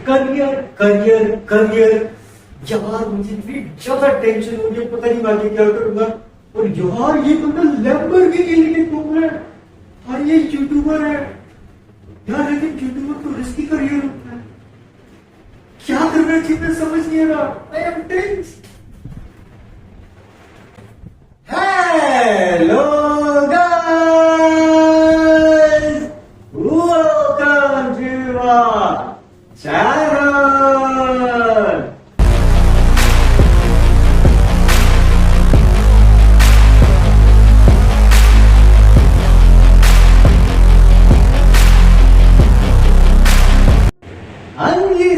Career career career. यार मुझे इतनी ज्यादा टेंशन हो गई, पता नहीं आगे क्या करूंगा। और यार ये बंदा लैम्बोर्गिनी लेके घूम रहा है और ये यूट्यूबर है यार। लेकिन यूट्यूबर तो रिस्की करियर होता है, क्या करना चाहिए मैं समझ नहीं आ रहा। I am tense. Hello guys, welcome to our channel.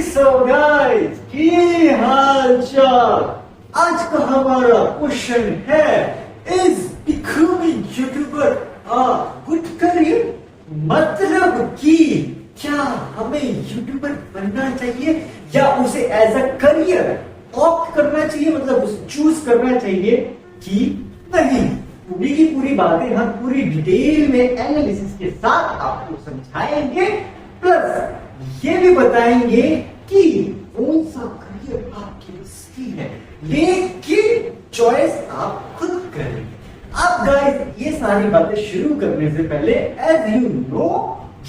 So guys, की हाल चाल। आज का हमारा क्वेश्चन है, is becoming YouTuber a good career? मतलब कि क्या हमें यूट्यूबर बनना चाहिए या उसे एज अ करियर ऑप्ट करना चाहिए, मतलब उसे चूज करना चाहिए कि नहीं? पूरी की पूरी बातें हम पूरी डिटेल में एनालिसिस के साथ आपको समझाएंगे, प्लस ये भी बताएंगे कि कौन सा करियर आपकी बस है, लेकिन चॉइस आप खुद करेंगे। अब गाइस ये सारी बातें शुरू करने से पहले एज यू नो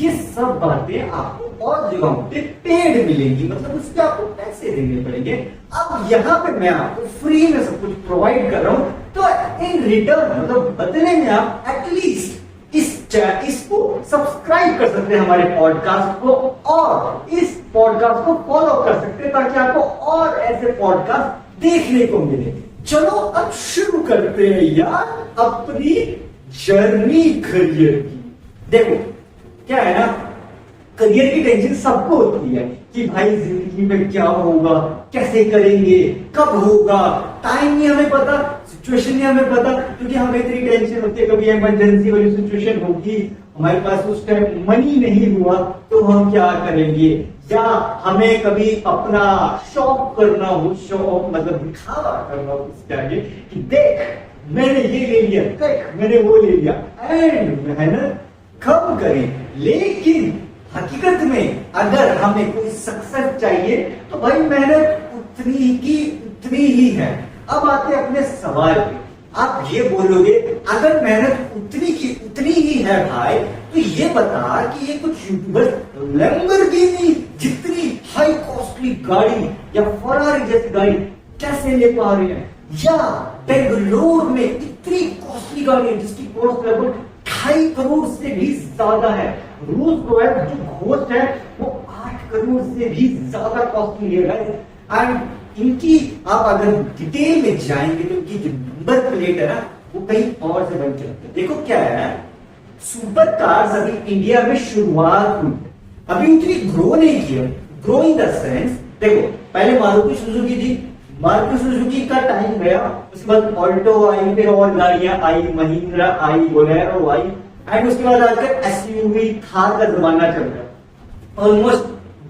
ये सब बातें आपको और जगहों पे पेड मिलेंगी, मतलब उसके आपको पैसे देने पड़ेंगे। अब यहाँ पे मैं आपको फ्री में सब कुछ प्रोवाइड कर रहा हूं, तो इन रिटर्न मतलब बदले में आप एटलीस्ट इसको सब्सक्राइब कर सकते हैं हमारे पॉडकास्ट को, और इस पॉडकास्ट को फॉलो कर सकते हैं ताकि आपको और ऐसे पॉडकास्ट देखने को मिले। चलो अब शुरू करते हैं यार अपनी जर्नी करियर की। देखो क्या है ना, करियर की टेंशन सबको होती है कि भाई जिंदगी में क्या होगा, कैसे करेंगे, कब होगा, टाइम नहीं हमें पता, सिचुएशन नहीं हमें पता, क्योंकि हमें इतनी टेंशन होती है। कभी इमरजेंसी वाली सिचुएशन होगी, हमारे पास उस टाइम मनी नहीं हुआ तो हम क्या करेंगे, या हमें कभी अपना शौक करना हो, शौक मतलब दिखावा करना हो इसके आगे कि देख मैंने ये ले लिया, देख मैंने वो ले लिया, एंड मेहनत कम करें। लेकिन हकीकत में अगर हमें कोई सक्सेस चाहिए तो भाई मेहनत उतनी की उतनी ही है। अब आते अपने सवाल पे, आप ये बोलोगे अगर मेहनत उतनी की उतनी ही है भाई, तो ये बता कि ये कुछ यूट्यूबर लैम्बोर्गिनी जितनी हाई कॉस्टली गाड़ी या फरारी जैसी गाड़ी कैसे ले पा रहे हैं, या बेंगलोर में इतनी कॉस्टली गाड़ी है जिसकी कॉस्ट लगभग 2.5 करोड़ से भी ज्यादा है। रोल्स रॉयस जो घोस्ट है वो 8 करोड़ से भी ज्यादा कॉस्टली है गाइस। एंड इनकी आप अगर डिटेल में जाएंगे तो इनकी जो नंबर प्लेट है ना वो कहीं और से बन जाती है। देखो क्या है, सुपर कार्स अभी इंडिया में शुरुआत हुई, अभी उतनी ग्रो नहीं किया। ग्रो इन द सेंस, देखो पहले मारुति सुजुकी थी, मारुति सुजुकी का टाइम गया, उसके बाद ऑल्टो आई, फिर और गाड़ियां आई, महिंद्रा आई, बोलेरो आई, एंड उसके बाद आकर एसयूवी थार का जमाना चल रहा। ऑलमोस्ट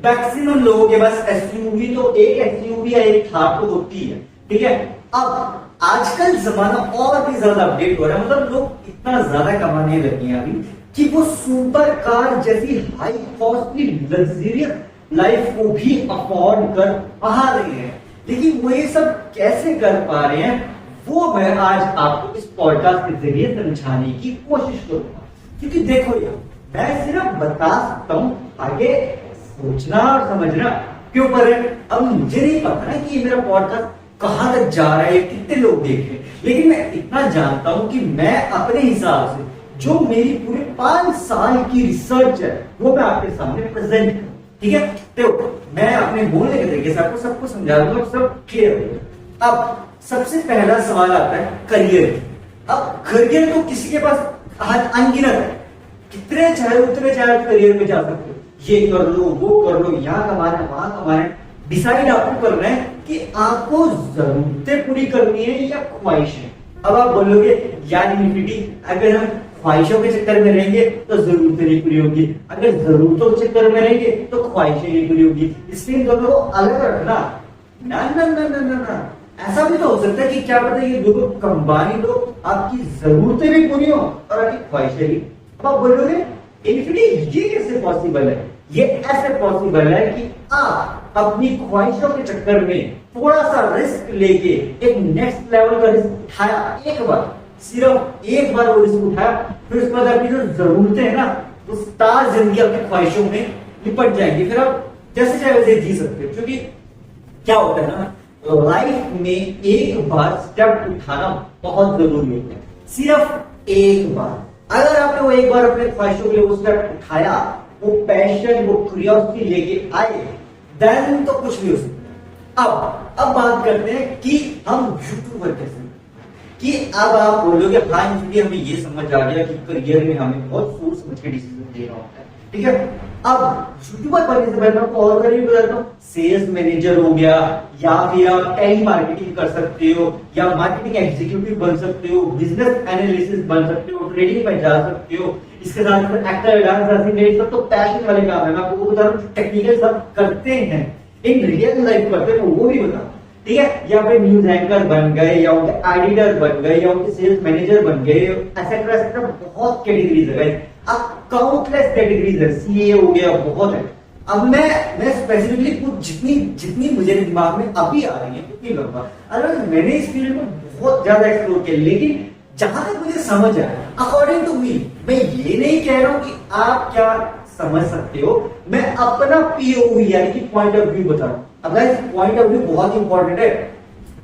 मैक्सिमम लोगों के पास एसयूवी तो एक एसयूवी या एक थार तो होती है, ठीक है। अब आजकल जमाना और भी ज्यादा अपडेट हो रहा है, मतलब लोग इतना ज्यादा कमाने लगे हैं अभी कि वो सुपर कार जैसी हाई कॉस्टली लग्जरियस लाइफ को भी अफोर्ड कर पा रहे हैं। लेकिन वो ये सब कैसे कर पा रहे हैं वो मैं आज आपको इस पॉडकास्ट के जरिए समझाने की कोशिश करूंगा। क्योंकि देखो यार, मैं सिर्फ बता सकता हूं, आगे सोचना और समझना के ऊपर है। अब मुझे नहीं पता ना कि ये मेरा पॉडकास्ट कहां तक जा रहा है, कितने लोग देख रहे हैं, लेकिन मैं इतना जानता हूं कि मैं अपने हिसाब से जो मेरी पूरे 5 साल की रिसर्च है वो मैं आपके सामने प्रेजेंट करूं, ठीक है। तो मैं अपने बोलने के तरीके से आपको सबको समझा दूंगा, सब क्लियर हो। अब सबसे पहला सवाल आता है करियर। अब करियर तो किसी के पास अनगिनत है, कितने चाहे उतने चाहे करियर में जा सकते हो, ये कर लो वो कर लो, यहाँ कमाना है वहां कमाना है। डिसाइड आपको करना है कि आपको जरूरतें पूरी करनी है या ख्वाहिशें। अब आप बोलोगे यार इन्फिनिटी, अगर हम ख्वाहिशों के चक्कर में रहेंगे तो जरूरतें नहीं पूरी होगी, अगर जरूरतों के चक्कर में रहेंगे तो ख्वाहिशें नहीं पूरी होगी, इसलिए दोनों को अलग रखना। ना ना ना ना ना ना, ऐसा भी तो हो सकता है कि क्या पता ये दोनों कंबाइन हो, आपकी जरूरतें भी पूरी हो और आपकी ख्वाहिशें भी। अब आप बोलोगे इन्फिनिटी ये कैसे पॉसिबल है? ये ऐसे पॉसिबल है कि आप अपनी ख्वाहिशों के चक्कर में थोड़ा सा रिस्क लेके एक नेक्स्ट लेवल का रिस्क उठाया, एक बार, सिर्फ एक बार वो रिस्क उठाया, फिर उसके बाद आपकी जो जरूरतें है ना, वो सारी जिंदगी आपकी ख्वाहिशों में निपट जाएंगी, फिर आप जैसे चाहे वैसे जी सकते हो। क्योंकि क्या होता है ना, लाइफ में एक बार स्टेप उठाना बहुत जरूरी होता है, सिर्फ एक बार। अगर आपने वो एक बार अपने ख्वाहिशों के लिए वो स्टेप उठाया, वो पैशन, वो क्यूरियोसिटी लेके आए, देन तो कुछ भी हो सकता है। अब बात करते हैं कि हम यूट्यूबर कैसे, कि अब आप बोलोगे हाँ हमें ये समझ आ गया कि करियर में हमें बहुत सोच समझ के डिसीजन लेना होता है, ठीक है। अब यूट्यूबर बनने से पहले आपको और करियर बताता हूँ, सेल्स मैनेजर हो गया, या फिर आप टेली मार्केटिंग कर सकते हो, या मार्केटिंग एग्जीक्यूटिव बन सकते हो, बिजनेस एनालिसिस बन सकते हो, ट्रेडिंग में जा सकते हो। इसके साथ एक्टर, डांसर, सब तो पैशन वाले काम है। मैं आपको बता रहा हूँ टेक्निकल सब करते हैं, इन रियल लाइफ करते हैं, वो भी बता, ठीक है। या फिर न्यूज एंकर बन गए, या उनके एडिटर बन गए, या उनके सेल्स मैनेजर बन गए, एक्सेट्रा एक्सेट्रा, बहुत कैटेगरीज है। अब काउंटलेस कैटेगरीज है, सीए हो गया, बहुत है। अब मैं स्पेसिफिकली कुछ जितनी मुझे दिमाग में अभी आ रही है उतनी लंबा, अगर मैंने इस फील्ड में बहुत ज्यादा एक्सप्लोर किया, लेकिन जहां तक मुझे समझ आया अकॉर्डिंग टू मी, मैं ये नहीं कह रहा हूं कि आप क्या समझ सकते हो, मैं अपना पीओवी यानी कि पॉइंट ऑफ व्यू बता रहा हूं। अब पॉइंट ऑफ व्यू बहुत इंपॉर्टेंट है।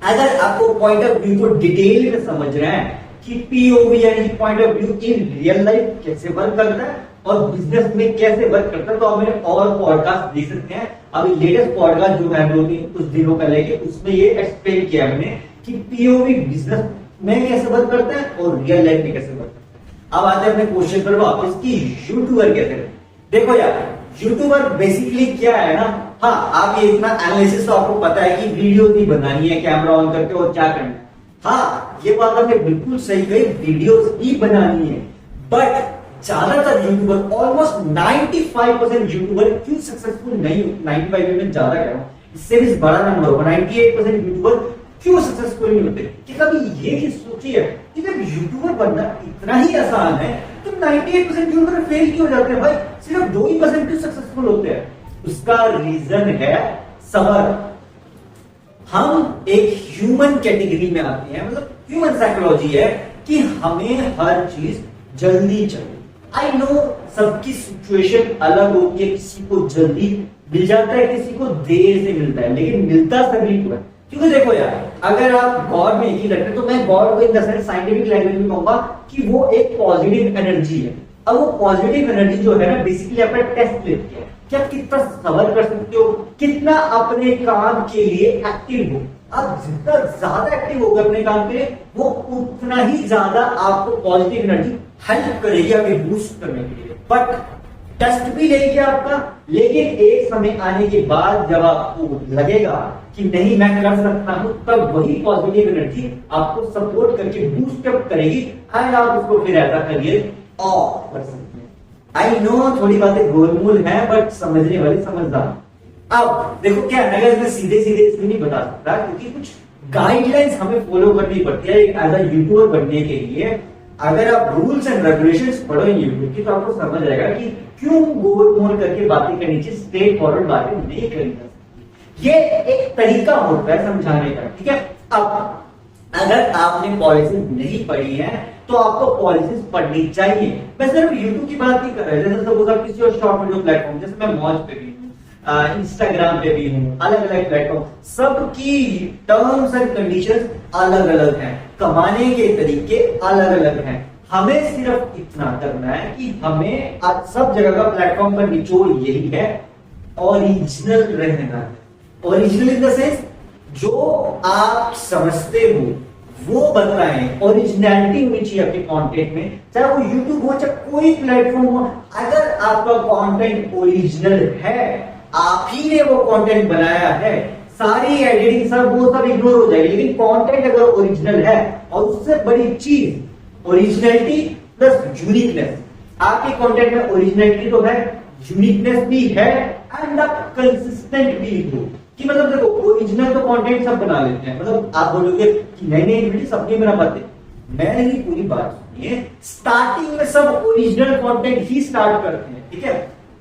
अगर आपको पॉइंट ऑफ व्यू को डिटेल में समझ रहे हैं कि पीओवी यानी point of view in real life कैसे वर्क करता है और बिजनेस में कैसे वर्क करता है, तो आप मेरे और पॉडकास्ट देख सकते हैं। अभी लेटेस्ट पॉडकास्ट जो है कुछ दिनों पहले के, उसमें ये एक्सप्लेन किया मैंने कि पीओवी बिजनेस में कैसे वर्क करता है और रियल लाइफ में कैसे वर्क करता है। अब आते हैं अपने क्वेश्चन पर वापस कि यूट्यूबर कैसे करते। देखो यार, यूट्यूबर बेसिकली क्या है ना, हाँ आप ये इतना एनालिसिस तो आपको पता है कि वीडियो नहीं बनानी है कैमरा ऑन करके और क्या करना है। हाँ ये बात आपने बिल्कुल सही कही, वीडियोस ही बनानी है। बट ज्यादातर यूट्यूबर, ऑलमोस्ट 95% यूट्यूबर क्यों सक्सेसफुल नहीं होते, 95% में ज्यादा कह रहा हूं, इससे भी बड़ा नंबर होगा, 98% यूट्यूबर क्यों सक्सेसफुल नहीं होते। कि कभी ये चीज सोची है कि जब यूट्यूबर बनना इतना ही आसान है तो 98% यूट्यूबर फेल क्यों हो जाते हैं भाई, सिर्फ 2% क्यों सक्सेसफुल होते हैं। उसका रीजन है सबर। हम एक ह्यूमन कैटेगरी में आते हैं, मतलब ह्यूमन साइकोलॉजी है कि हमें हर चीज जल्दी चाहिए। आई नो सबकी सिचुएशन अलग होती है, किसी को जल्दी मिल जाता है, किसी को देर से मिलता है, लेकिन मिलता सभी को है। क्योंकि देखो यार, अगर आप गॉड में एक ही लगते तो मैं गॉड को in the sense scientific language में कहूंगा कि वो एक पॉजिटिव एनर्जी है। अब वो पॉजिटिव एनर्जी जो है ना, बेसिकली आपका टेस्ट लेती है क्या कितना सबर कर सकते हो, कितना अपने काम के लिए एक्टिव हो। आप जितना ज्यादा एक्टिव होगा अपने काम के लिए, वो उतना ही ज्यादा आपको पॉजिटिव एनर्जी हेल्प करेगी आगे बूस्ट करने के लिए। बट टेस्ट भी लेगी आपका, लेकिन एक समय आने के बाद जब आपको लगेगा कि नहीं मैं कर सकता हूं, तब वही पॉजिटिव एनर्जी आपको सपोर्ट करके बूस्ट अप करेगी एंड आप उसको फिर ऐसा करिए और कर सकते हैं। आई नो थोड़ी बातें गोलमोल है, बट समझने वाले समझदार। अब देखो क्या है, मैं सीधे सीधे इसलिए नहीं बता सकता क्योंकि कुछ गाइडलाइंस हमें फॉलो करनी पड़ती है एज अ यूट्यूबर बनने के लिए। अगर आप रूल्स एंड रेगुलेशंस पढ़ो यूट्यूब की तो आपको समझ आएगा कि क्यों गोल मोल करके बातें करनी चाहिए, स्ट्रेट फॉरवर्ड बातें नहीं करनी चाहिए। ये एक तरीका होता है समझाने का, ठीक है। अब अगर आपने पॉलिसीज नहीं पढ़ी है तो आपको पॉलिसीज पढ़नी चाहिए। मैं सिर्फ यूट्यूब की बात नहीं कर रहा, जैसे सपोज आप किसी और शॉर्ट वीडियो प्लेटफॉर्म, जैसे मैं मौज पे भी हूँ, इंस्टाग्राम पे भी हूँ, अलग अलग प्लेटफॉर्म, सबकी टर्म्स एंड कंडीशंस अलग अलग हैं, कमाने के तरीके अलग अलग हैं। हमें सिर्फ इतना करना है कि हमें आज सब जगह का प्लेटफॉर्म पर निचोड़ यही है, ओरिजिनल रहना है। ओरिजिनल इन द सेंस जो आप समझते हो वो बताएं, ओरिजिनलिटी होनी चाहिए आपके कंटेंट में, चाहे वो यूट्यूब हो चाहे कोई प्लेटफॉर्म हो। अगर आपका कंटेंट ओरिजिनल है, आप ही ने वो कंटेंट बनाया है, सारी एडिटिंग सब वो सब इग्नोर हो जाएगी, लेकिन कंटेंट अगर ओरिजिनल है, और उससे बड़ी चीज ओरिजिनलिटी प्लस यूनिकनेस। आपके कंटेंट में ओरिजिनलिटी तो है, यूनिकनेस भी है एंड आप कंसिस्टेंट भी हो। कि मतलब देखो ओरिजिनल तो कंटेंट सब बना लेते हैं, मतलब आप बोलोगे कि नहीं बेटी सबने मेरा बात है, मैंने ही पूरी बात सुनी है। स्टार्टिंग में सब ओरिजिनल कंटेंट ही स्टार्ट करते हैं, ठीक है।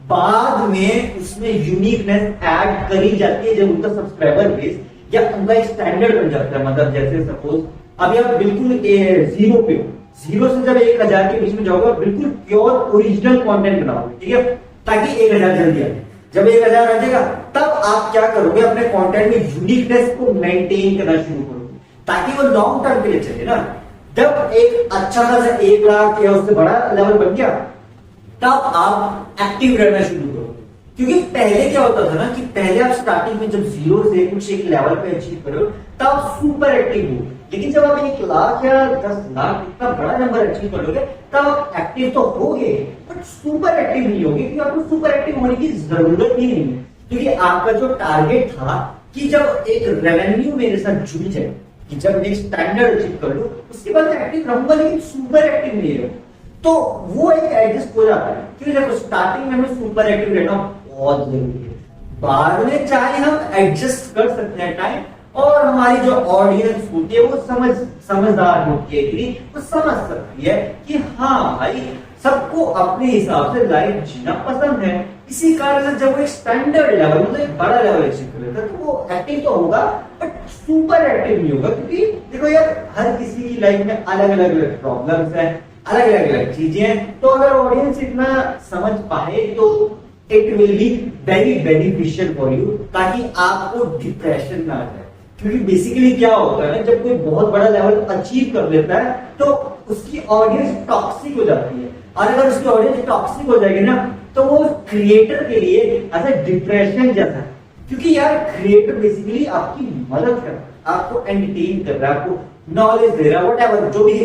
बाद में उसमें यूनिकनेस ऐड करी जाती है जब उनका सब्सक्राइबर बेस या उनका एक स्टैंडर्ड बन जाता है। मतलब जैसे सपोज अभी आप बिल्कुल जीरो पे हो, जीरो से जब 1000 के बीच में जाओगे बिल्कुल प्योर ओरिजिनल कंटेंट बनाओगे, ठीक है, ताकि 1000 जल्दी आ जाए। जब 1000 आ जाएगा तब आप क्या करोगे, अपने कंटेंट में यूनिकनेस को मेंटेन करना शुरू करोगे ताकि वो लॉन्ग टर्म के लिए चले ना। जब एक अच्छा खासा 1 लाख या उससे बड़ा लेवल बन गया तब आप एक्टिव रहना शुरू करोगे। क्योंकि पहले क्या होता था ना कि पहले आप स्टार्टिंग में जब जीरो से कुछ एक लेवल पे अचीव करो तब आप सुपर एक्टिव हो, लेकिन जब आप 1 लाख या 10 लाख इतना बड़ा नंबर अचीव करोगे तब आप एक्टिव तो होगे बट सुपर एक्टिव नहीं होगे, क्योंकि आपको सुपर एक्टिव होने की जरूरत ही नहीं है। क्योंकि आपका जो टारगेट था कि जब एक रेवेन्यू मेरे साथ जुड़ जाए, कि जब एक स्टैंडर्ड अचीव कर लो उसके बाद एक्टिव रहूंगा, लेकिन सुपर एक्टिव नहीं है, तो वो एक एडजस्ट हो जाता है। क्योंकि देखो स्टार्टिंग में हमें सुपर एक्टिव रहना बहुत जरूरी है, बाद में चाहे हम एडजस्ट कर सकते हैं टाइम, और हमारी जो ऑडियंस होती है वो समझदार होती है, वो समझ सकती है कि हाँ भाई सबको अपने हिसाब से लाइफ जीना पसंद है। इसी कारण से जब वो एक स्टैंडर्ड लेवल मतलब एक बड़ा लेवल अचीव कर लेता है तो वो एक्टिव तो होगा बट सुपर एक्टिव नहीं होगा। क्योंकि देखो यार हर किसी की लाइफ में अलग अलग प्रॉब्लम्स हैं, अलग अलग चीजें हैं, तो अगर ऑडियंस इतना समझ पाए तो it will be very beneficial for you, ताकि आपको डिप्रेशन ना आ जाए। क्योंकि बेसिकली क्या होता है ना, जब कोई बहुत बड़ा लेवल अचीव कर लेता है तो उसकी ऑडियंस टॉक्सिक हो जाती है, और अगर उसकी ऑडियंस टॉक्सिक हो जाएगी ना तो वो क्रिएटर के लिए ऐसा डिप्रेशन जैसा है। क्योंकि यार क्रिएटर बेसिकली आपकी मदद कर रहा है, आपको एंटरटेन कर रहा है, आपको नॉलेज दे रहा है, व्हाटएवर जो भी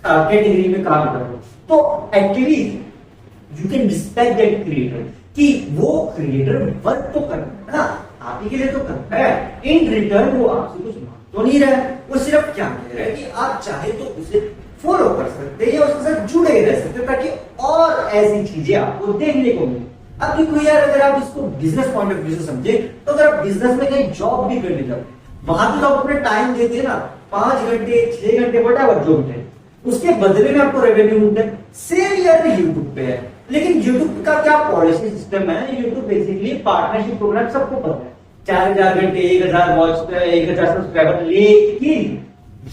कैटेगरी में काम कर रहा हो, तो at least you can respect that creator कि वो क्रिएटर वर्क तो कर रहा है ना, आप ही के लिए तो करता है। इन रिटर्न वो आपसे कुछ मांग तो नहीं रहा है, वो सिर्फ क्या कह रहा है कि आप चाहे तो उसे फॉलो कर सकते हैं या उसके साथ जुड़े रह सकते हैं ताकि और ऐसी चीजें आपको देखने को मिले। अब देखो यार अगर आप इसको बिजनेस पॉइंट ऑफ व्यू से समझे तो अगर आप बिजनेस में कहीं जॉब भी करने जाओ, वहां तो आप अपने टाइम देते हैं ना, 5 घंटे 6 घंटे व्हाटएवर जो भी है, उसके बदले में आपको रेवेन्यू मिलता है। सेम यार यूट्यूब पे है, लेकिन यूट्यूब का क्या पॉलिसी सिस्टम है, यूट्यूब बेसिकली पार्टनरशिप प्रोग्राम सबको पता है, 4000 घंटे 1000 वॉच 1000 सब्सक्राइबर, लेकिन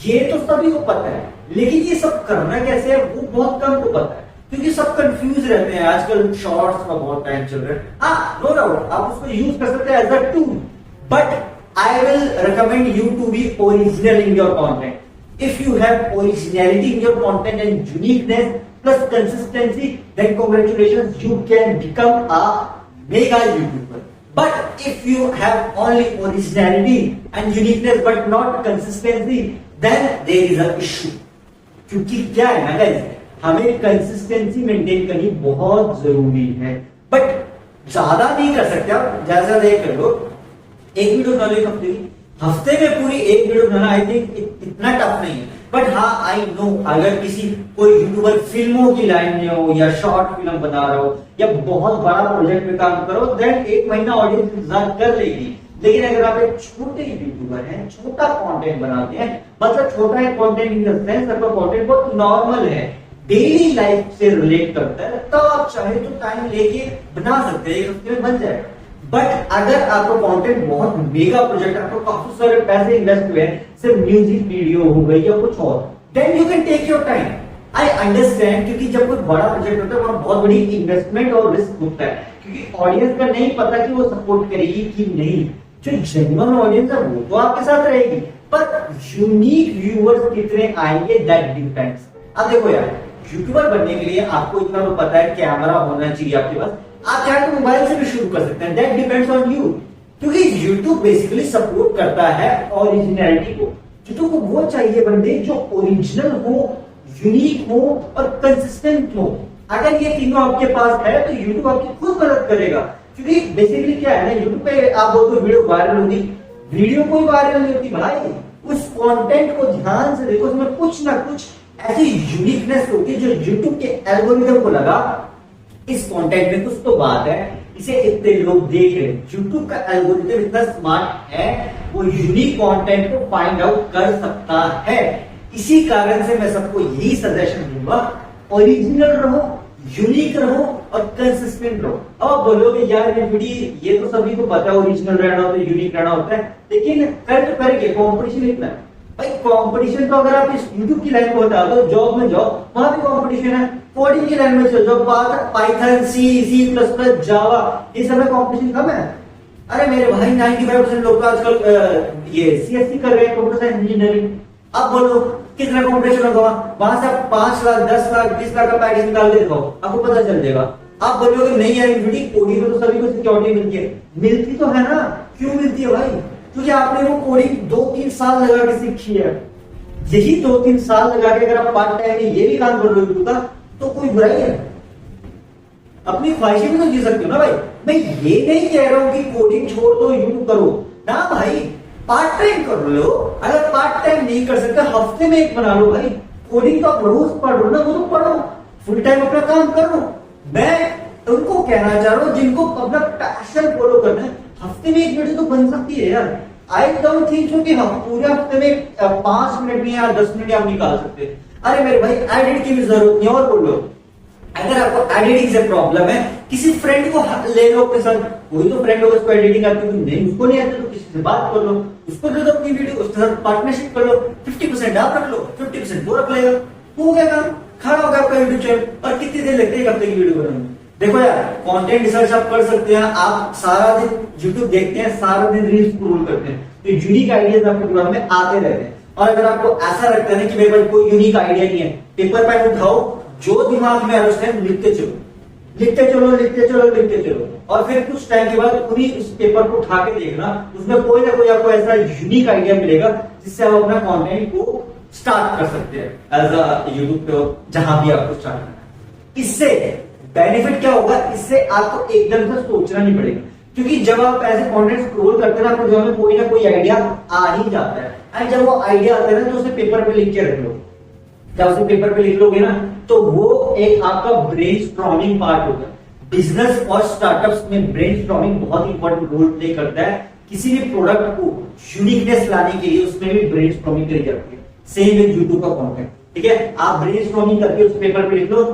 ये तो सभी को पता है, लेकिन ये सब करना कैसे है वो बहुत कम को पता है। क्योंकि सब कंफ्यूज रहते हैं, आजकल शॉर्ट्स का बहुत टाइम चल रहा है। हाँ नो डाउट आप उसको यूज कर सकते हैं as a tool, but I will recommend you to be original in your content. If you have originality in your content and uniqueness plus consistency, then congratulations, you can become a mega YouTuber. But if you have only originality and uniqueness but not consistency, then there is an issue. क्योंकि क्या है ना guys, हमें consistency maintain करनी बहुत जरूरी है, but ज्यादा नहीं कर सकते आप, ज्यादा नहीं कर लो। एक वीडियो डालो एक हफ्ते में पूरी एक वीडियो बनाना आई थिंक इतना टफ नहीं है, बट हाँ आई नो अगर किसी कोई यूट्यूबर फिल्मों की लाइन में हो या शॉर्ट फिल्म बना रहा हो या बहुत बड़ा प्रोजेक्ट में काम करो, देन 1 महीना ऑडियंस इंतजार कर लेगी। लेकिन अगर आप एक छोटे यूट्यूबर हैं, छोटा कंटेंट बनाते हैं, मतलब छोटा है कंटेंट इन द सेंस आपका कंटेंट बहुत नॉर्मल है, डेली लाइफ से रिलेट करता है, तो आप चाहे तो टाइम लेके बना सकते हैं, 1 हफ्ते में बन जाएगा। बट अगर आपका कंटेंट बहुत मेगा प्रोजेक्ट, आपको काफी सारे पैसे इन्वेस्ट हुए हैं, सिर्फ म्यूजिक वीडियो हो गई या कुछ और, then you can take your time. I understand, क्योंकि जब कोई बड़ा प्रोजेक्ट होता है वहां बहुत बड़ी इन्वेस्टमेंट और रिस्क होता है, क्योंकि ऑडियंस का नहीं पता कि वो सपोर्ट करेगी कि नहीं। जो जेन्युइन ऑडियंस है वो तो आपके साथ रहेगी, पर यूनिक व्यूअर्स कितने आएंगे दैट डिपेंड्स। अब देखो यार, यूट्यूबर बनने के लिए आपको इतना तो पता है कैमरा होना चाहिए आपके पास, आप चाहे तो मोबाइल से भी शुरू कर सकते हैं, दैट डिपेंड्स ऑन यू। क्योंकि यूट्यूब बेसिकली सपोर्ट करता है ओरिजिनलिटी को। यूट्यूब को वो चाहिए बंदे जो ओरिजिनल हो, यूनिक हो और कंसिस्टेंट हो। अगर ये तीनों आपके पास है तो यूट्यूब आपकी खुद मदद करेगा। क्योंकि बेसिकली क्या है ना, यूट्यूब पे आप बोलते वीडियो वायरल होगी, वीडियो कोई वायरल नहीं होती भाई, उस कंटेंट को ध्यान से देखो, उसमें कुछ ना कुछ ऐसी यूनिकनेस होगी जो यूट्यूब के एल्गोरिथम को लगा इस कंटेंट में कुछ तो बात है, इसे इतने लोग देख रहे हैं। यूट्यूब का एल्गोरिथम इतना स्मार्ट है, वो यूनिक कंटेंट को फाइंड आउट कर सकता है। इसी कारण से मैं सबको यही सजेशन दूंगा, ओरिजिनल रहो, यूनिक रहो और कंसिस्टेंट रहो। अब आप बोलोगे यार ये तो सभी को पता है ओरिजिनल रहना होता है, यूनिक रहना होता है, लेकिन करके कंपटीशन इतना है भाई। कंपटीशन तो अगर आप इस यूट्यूब की लाइन को हटा दो, जॉब में जाओ वहां भी कंपटीशन है। कोडिंग की लाइन में चलो जाओ, पाइथन, सी प्लस प्लस, जावा, ये सब में कंपटीशन कम है। अरे मेरे भाई 95% लोग तो आजकल ये सीएससी कर रहे हैं, कंप्यूटर साइंस इंजीनियरिंग। अब बोलो कितना कंपटीशन होगा वहां से आप 5 लाख 10 लाख 20 लाख का पैकेज निकाल देते हो, आपको पता चल जाएगा। आप बोलोगे नहीं यार कोडिंग में तो सभी को सिक्योरिटी मिलती है, मिलती तो है ना। क्यों मिलती है भाई? क्योंकि आपने वो कोडिंग 2-3 साल लगा के सीखी है। यही 2-3 साल लगा के अगर आप पार्ट टाइम में ये भी काम कर रहे हो तो कोई बुराई है? अपनी ख्वाहिशें भी तो जी सकते हो ना भाई। मैं ये नहीं कह रहा हूं कि कोडिंग छोड़ दो यूट्यूब करो ना भाई, पार्ट टाइम कर लो। अगर पार्ट टाइम नहीं कर सकते हफ्ते में एक बना लो भाई। कोडिंग तो आप रोज पढ़ो ना, वो तो पढ़ो, फुल टाइम अपना काम करो। मैं उनको कहना चाह रहा हूं जिनको अपना पैशन फॉलो करना है, हफ्ते में एक वीडियो तो बन सकती है यार। आई डोंट थिंक सो कि हम पूरे हफ्ते में 5 मिनट में या 10 मिनट आप निकाल सकते हैं। अरे मेरे भाई एडिट की भी जरूरत नहीं। और बोलो अगर आपको एडिटिंग से प्रॉब्लम है, किसी फ्रेंड को ले लो अपने साथ। कोई तो फ्रेंड होगा उसको एडिटिंग आती है, नहीं उसको नहीं आती तो किसी से बात कर लो, उसको दे दो अपनी वीडियो, उसके साथ पार्टनरशिप कर लो। 50% आप रख लो, 50% वो रख लेगा, हो गया काम, खड़ा होगा आपका यूट्यूब चैनल। और कितनी देर लगती है एक हफ्ते की वीडियो बनाने में? देखो यार कंटेंट रिसर्च आप कर सकते हैं। आप सारा दिन यूट्यूब देखते हैं, सारा दिन रील्स स्क्रॉल करते हैं, तो यूनिक आइडियाज आपके दिमाग में आते रहते हैं। और अगर आपको ऐसा लगता है ना कि मेरे पास कोई यूनिक आइडिया नहीं है, पेपर पेन उठाओ, जो दिमाग में आ रहा है लिखते चलो, लिखते चलो, लिखते चलो, लिखते चलो। और फिर कुछ टाइम के बाद पूरी उस पेपर को उठा के देखना, उसमें कोई ना कोई आपको ऐसा यूनिक आइडिया मिलेगा जिससे आप अपना कंटेंट को स्टार्ट कर सकते हैं एज अ यूट्यूब पे, जहां भी आपको स्टार्ट करना है। इससे बेनिफिट क्या होगा? इससे आपको एकदम से सोचना नहीं पड़ेगा, क्योंकि जब आप ऐसे कंटेंट स्क्रॉल करते हैं ना, आपको दिमाग में कोई ना कोई आइडिया आ ही जाता है। एंड जब वो आइडिया आता है ना, तो उसे पेपर पे लिख के रख लो। जब उसे पेपर पे लिख लोगे ना, तो वो एक आपका ब्रेनस्टॉर्मिंग पार्ट होगा। बिजनेस और स्टार्टअप्स में ब्रेनस्टॉर्मिंग बहुत इंपॉर्टेंट रोल प्ले करता है। किसी भी प्रोडक्ट को यूनिकनेस लाने के लिए उसमें भी ब्रेनस्टॉर्मिंग करी जाती है। सेम विद यूट्यूब का कंटेंट, ठीक है। आप ब्रेनस्टॉर्मिंग करके उस पेपर पे लिख लो।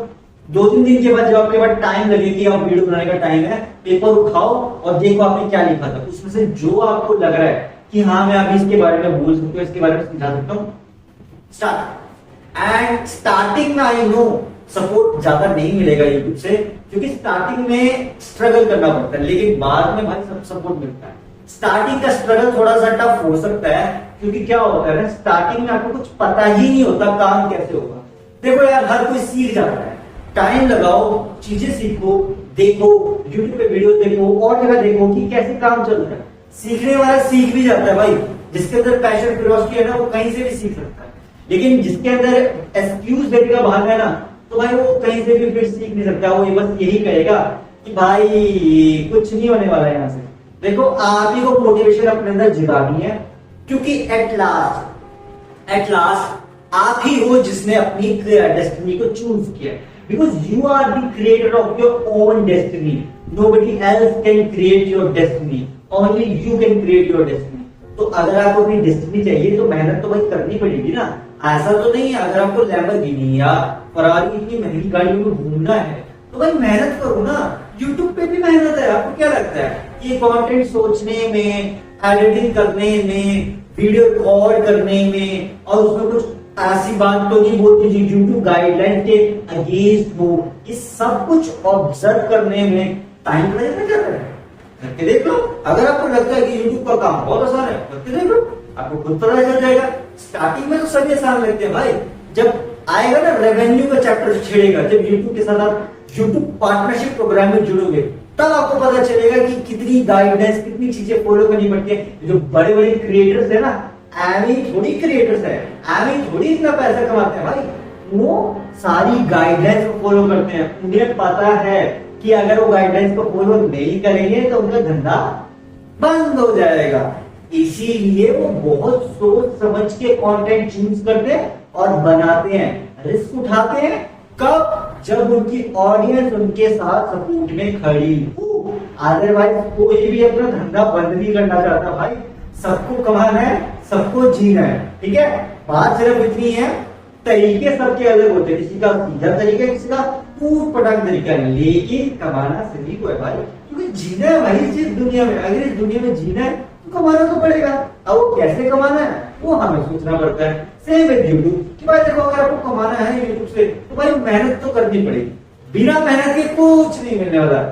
2-3 दिन के बाद जब आपके पास टाइम लगे कि आप वीडियो बनाने का टाइम है, पेपर उठाओ और देखो आपने क्या लिखा था। उसमें से जो आपको लग रहा है कि हाँ मैं अभी इसके बारे में बोल सकता हूँ, इसके बारे में समझा सकता हूँ, स्टार्ट। एंड स्टार्टिंग में आई नो सपोर्ट ज्यादा नहीं मिलेगा यूट्यूब से, क्योंकि स्टार्टिंग में स्ट्रगल करना पड़ता है, लेकिन बाद में भाई सब सपोर्ट मिलता है। स्टार्टिंग का स्ट्रगल थोड़ा सा टफ हो सकता है, क्योंकि क्या होता है ना, स्टार्टिंग में आपको कुछ पता ही नहीं होता काम कैसे होगा। देखो यार हर कोई सीख जाता है, टाइम लगाओ, चीजें सीखो, देखो यूट्यूब पे वीडियो देखो और जगह देखो कि कैसे काम चल रहा है। सीखने वाला सीख भी जाता है भाई। जिसके अंदर पैशन क्यूरियोसिटी है ना, वो कहीं से भी सीख सकता है। लेकिन जिसके अंदर एक्सक्यूज देने का भाग है ना, तो भाई वो कहीं से भी फिर सीख नहीं सकता। वो बस यही कहेगा कि भाई कुछ नहीं होने वाला है यहाँ से। देखो आप ही को मोटिवेशन अपने अंदर जगानी है, क्योंकि एट लास्ट आप ही हो जिसने अपनी डेस्टिनी को चूज किया। Because you are the creator of your own destiny, nobody else can create your destiny, only you can create your destiny. तो अगर आपको अपनी डेस्टिनी चाहिए तो मेहनत तो भाई करनी पड़ेगी ना। ऐसा तो नहीं है अगर आपको लैम्बोर्गिनी या फरारी इतनी महंगी गाड़ियों में घूमना है तो भाई मेहनत करो ना। यूट्यूब पे भी मेहनत है। आपको क्या लगता है कि कंटेंट सोचने में, एडिटिंग करने में, वीडियो रिकॉर्ड करने में, और उसमें कुछ ऐसी बात तो नहीं बोलती जो यूट्यूब गाइडलाइन के अगेंस्ट हो, ये सब कुछ ऑब्जर्व करने में टाइम लगेगा? क्या करें, करके देख लो। अगर आपको लगता है कि यूट्यूब का काम बहुत आसान है, करके देख लो, आपको खुद पता चल जाएगा। स्टार्टिंग में तो सभी आसान लगते हैं भाई। जब आएगा ना रेवेन्यू का चैप्टर छिड़ेगा, जब यूट्यूब के साथ आप यूट्यूब पार्टनरशिप प्रोग्राम में जुड़ोगे, तब आपको पता चलेगा कि कितनी गाइडेंस, कितनी चीजें फॉलो करनी पड़ती है। जो बड़े बड़े क्रिएटर्स है ना, एमी थोड़ी क्रिएटर्स है, एमी थोड़ी इतना पैसा कमाते हैं भाई। वो सारी गाइडलाइंस को फॉलो करते हैं। उन्हें पता है कि अगर वो गाइडलाइंस को फॉलो नहीं करेंगे तो उनका धंधा बंद हो जाएगा। इसीलिए वो बहुत सोच समझ के कंटेंट चूज करते हैं और बनाते हैं, रिस्क उठाते हैं। कब? जब उनकी ऑडियंस उनके साथ सपोर्ट में खड़ी हो। अदरवाइज कोई भी अपना धंधा बंद नहीं करना चाहता भाई। सबको कमाना है, सबको जीना है, ठीक है। बात सिर्फ इतनी है, तरीके सबके अलग होते हैं। किसी का सीधा तरीका, किसी का टूट पटाख तरीका है, लेकिन कमाना सभी को है भाई, क्योंकि जीना है भाई जिस दुनिया में, अगर इस दुनिया में जीना है तो कमाना तो पड़ेगा। अब वो कैसे कमाना है वो हमें सोचना पड़ता है। सेम विद यूट्यूब कि भाई देखो, अगर आपको कमाना है यूट्यूब से तो भाई मेहनत तो करनी पड़ेगी, बिना मेहनत के कुछ नहीं मिलने वाला।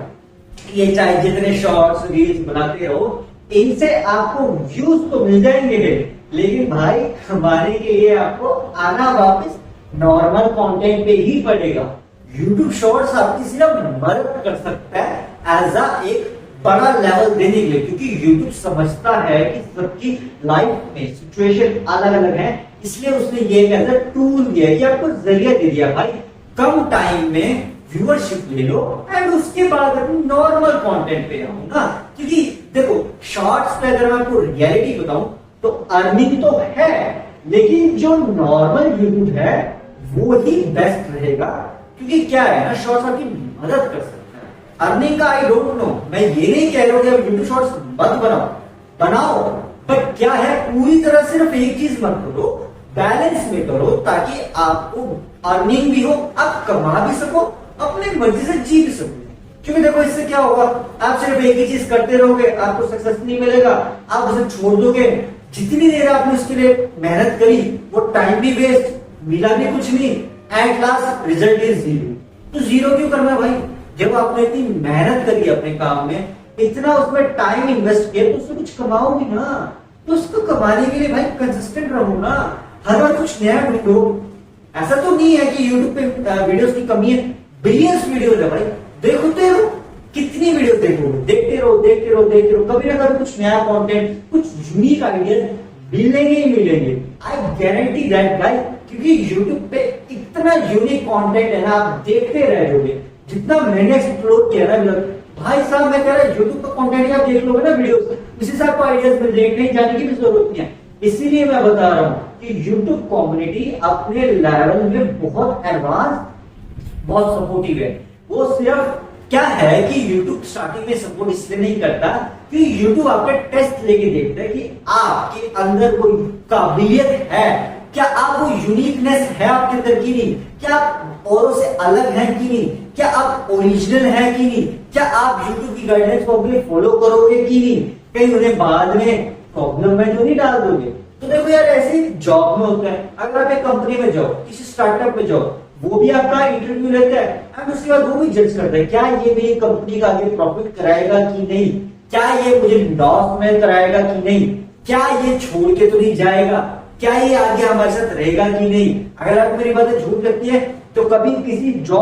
ये चाहे जितने शॉर्ट्स रील्स बनाते रहो, इनसे आपको व्यूज तो मिल जाएंगे, लेकिन भाई कमाने के लिए आपको आना वापस नॉर्मल कंटेंट पे ही पड़ेगा। यूट्यूब शॉर्ट्स आपकी सिर्फ मदद कर सकता है एज एक बड़ा लेवल देने के लिए, क्योंकि यूट्यूब समझता है कि सबकी लाइफ में सिचुएशन अलग अलग है, इसलिए उसने ये एज अ टूल दिया कि आपको जरिया दे दिया भाई, कम टाइम में व्यूअरशिप ले लो एंड उसके बाद अपनी नॉर्मल कंटेंट पे आओ ना। क्योंकि देखो शॉर्ट्स पे अगर मैं आपको रियलिटी बताऊं तो अर्निंग तो है, लेकिन जो नॉर्मल यूट्यूब है वो ही बेस्ट रहेगा, क्योंकि क्या है ना, शॉर्ट्स आपकी मदद कर सकता है अर्निंग का। आई डोंट नो, मैं ये नहीं कह रहा हूं कि आप यूट्यूब शॉर्ट्स मत बनाओ, बट क्या है, पूरी तरह सिर्फ एक चीज मत करो, बैलेंस में करो, ताकि आपको अर्निंग भी हो, आप कमा भी सको, अपनी मर्जी से जी भी सको। क्योंकि देखो इससे क्या होगा, आप सिर्फ एक ही चीज करते रहोगे, आपको सक्सेस नहीं मिलेगा, आप उसे छोड़ दोगे, जितनी देर आपने उसके लिए मेहनत करी वो टाइम भी वेस्ट, मिला भी कुछ नहीं, at last result is zero. तो जीरो क्यों करना भाई, जब आपने इतनी मेहनत करी अपने काम में, इतना उसमें टाइम इन्वेस्ट किया, तो उससे कुछ कमाओगे ना। तो उसको कमाने के लिए भाई कंसिस्टेंट रहो ना, हर बार कुछ नया ढूंढो। ऐसा तो नहीं है कि यूट्यूब पे वीडियोस की कमी है, बिलियंस वीडियोस है भाई, देखते रहो, कितनी वीडियो देखोगे, देखते रहो, कभी ना कभी कुछ नया कंटेंट, कुछ यूनिक आइडियाज मिलेंगे ही मिलेंगे। आई गारंटी दैट गाइस, क्योंकि यूट्यूब पे इतना यूनिक कंटेंट है ना, आप देखते रह जाओगे। जितना मैंने एक्सप्लोर किया ना भाई साहब, मैं कह रहा यूट्यूब का कंटेंट आप देख लोगे ना वीडियो, उसी से आपको आइडियाज मिल जाएंगे, कहीं जाने की भी जरूरत नहीं है। इसीलिए मैं बता रहा हूँ कि यूट्यूब कम्युनिटी अपने लेवल में बहुत एडवांस, बहुत सपोर्टिव है। वो सिर्फ क्या है कि YouTube स्टार्टिंग में सपोर्ट इसलिए नहीं करता कि YouTube आपका टेस्ट लेके देखता है कि आपके अंदर कोई काबिलियत है, क्या आप वो यूनिकनेस है आपके अंदर की नहीं, क्या आप औरों से अलग हैं कि नहीं, क्या आप ओरिजिनल हैं कि नहीं, क्या आप YouTube की गाइडेंस को भी फॉलो करोगे कि नहीं, कहीं उन्हें बाद में प्रॉब्लम में तो नहीं डाल दोगे। तो देखो यार, ऐसे जॉब में होता है, अगर आप एक कंपनी में जाओ, किसी स्टार्टअप में जाओ, वो भी आपका इंटरव्यू लेता है एंड उसके बाद वो भी जज करता है, क्या ये मेरी कंपनी का आगे प्रॉफिट कराएगा कि नहीं, क्या ये मुझे लॉस में कराएगा कि नहीं, क्या ये छोड़ के तो नहीं जाएगा, क्या ये आगे हमारे साथ रहेगा कि नहीं। अगर आपको मेरी बातें झूठ लगती है तो कभी किसी जो